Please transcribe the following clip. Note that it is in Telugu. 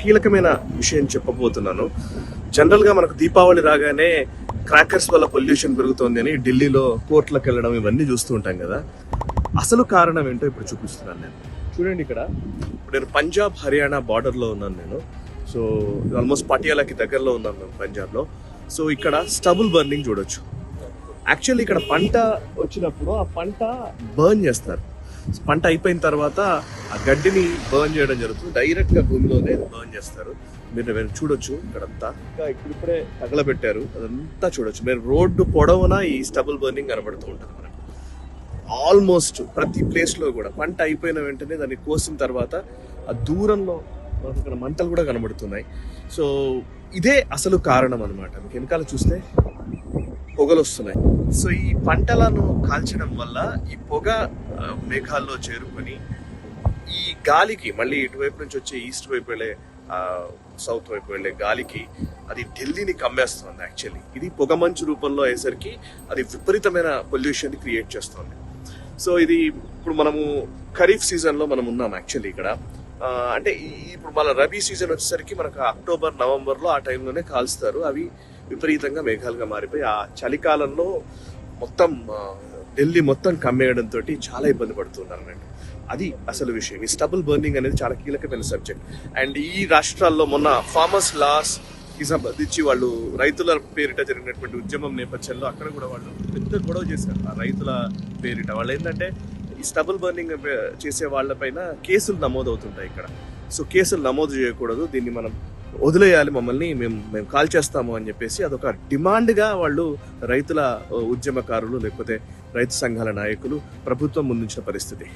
కీలకమైన విషయం చెప్పబోతున్నాను. జనరల్గా మనకు దీపావళి రాగానే క్రాకర్స్ వల్ల పొల్యూషన్ పెరుగుతోంది అని ఢిల్లీలో కోర్టులకు వెళ్ళడం ఇవన్నీ చూస్తూ ఉంటాం కదా. అసలు కారణం ఏంటో ఇప్పుడు చూపిస్తున్నాను నేను. చూడండి, ఇప్పుడు నేను పంజాబ్ హర్యానా బార్డర్లో ఉన్నాను నేను. సో ఆల్మోస్ట్ పటియాలాకి దగ్గరలో ఉన్నాను నేను పంజాబ్లో. సో ఇక్కడ స్టబుల్ బర్నింగ్ చూడొచ్చు. యాక్చువల్లీ ఇక్కడ పంట వచ్చినప్పుడు ఆ పంట బర్న్ చేస్తారు. పంట అయిపోయిన తర్వాత ఆ గడ్డిని బర్న్ చేయడం జరుగుతుంది. డైరెక్ట్గా భూమిలోనే బర్న్ చేస్తారు. మీరు చూడొచ్చు ఇక్కడంతా. ఇంకా ఇప్పుడిప్పుడే తగలబెట్టారు, అదంతా చూడొచ్చు. మీరు రోడ్డు పొడవునా ఈ స్టబుల్ బర్నింగ్ కనబడుతూ ఉంటుంది మనకు. ఆల్మోస్ట్ ప్రతి ప్లేస్లో కూడా పంట అయిపోయిన వెంటనే దాన్ని కోసిన తర్వాత ఆ దూరంలో మనకు ఇక్కడ మంటలు కూడా కనబడుతున్నాయి. సో ఇదే అసలు కారణం అనమాట. మీకు వెనకాల చూస్తే పొగలు వస్తున్నాయి. సో ఈ పంటలను కాల్చడం వల్ల ఈ పొగ మేఘాల్లో చేరుకొని ఈ గాలికి మళ్ళీ ఇటువైపు నుంచి వచ్చే ఈస్ట్ వైపు వెళ్ళే సౌత్ వైపు వెళ్ళే గాలికి అది ఢిల్లీని కమ్మేస్తుంది. యాక్చువల్లీ ఇది పొగ మంచు రూపంలో అయ్యేసరికి అది విపరీతమైన పొల్యూషన్ క్రియేట్ చేస్తుంది. సో ఇది ఇప్పుడు మనము ఖరీఫ్ సీజన్లో మనం ఉన్నాం యాక్చువల్లీ ఇక్కడ. అంటే ఇప్పుడు మన రబీ సీజన్ వచ్చేసరికి మనకు అక్టోబర్ నవంబర్లో ఆ టైంలోనే కాల్స్తారు. అవి విపరీతంగా మేఘాలుగా మారిపోయి ఆ చలికాలంలో మొత్తం ఢిల్లీ మొత్తం కమ్మేయడంతో చాలా ఇబ్బంది పడుతున్నారు అన్నట్టు. అది అసలు విషయం. ఈ స్టబుల్ బర్నింగ్ అనేది చాలా కీలకమైన సబ్జెక్ట్. అండ్ ఈ రాష్ట్రాల్లో మొన్న ఫార్మర్స్ లాస్ కి సంబంధించి వాళ్ళు రైతుల పేరిట జరిగినటువంటి ఉద్యమం నేపథ్యంలో అక్కడ కూడా వాళ్ళు పెద్ద గొడవ చేశారు ఆ రైతుల పేరిట. వాళ్ళు ఏంటంటే ఈ స్టబుల్ బర్నింగ్ చేసే వాళ్ళపైన కేసులు నమోదు అవుతుంటాయి ఇక్కడ. సో కేసులు నమోదు చేయకూడదు, దీన్ని మనం వదిలేయాలి, మమ్మల్ని మేము కాల్ చేస్తాము అని చెప్పేసి అదొక డిమాండ్గా వాళ్ళు రైతుల ఉద్యమకారులు లేకపోతే రైతు సంఘాల నాయకులు ప్రభుత్వం ముందుంచిన పరిస్థితి.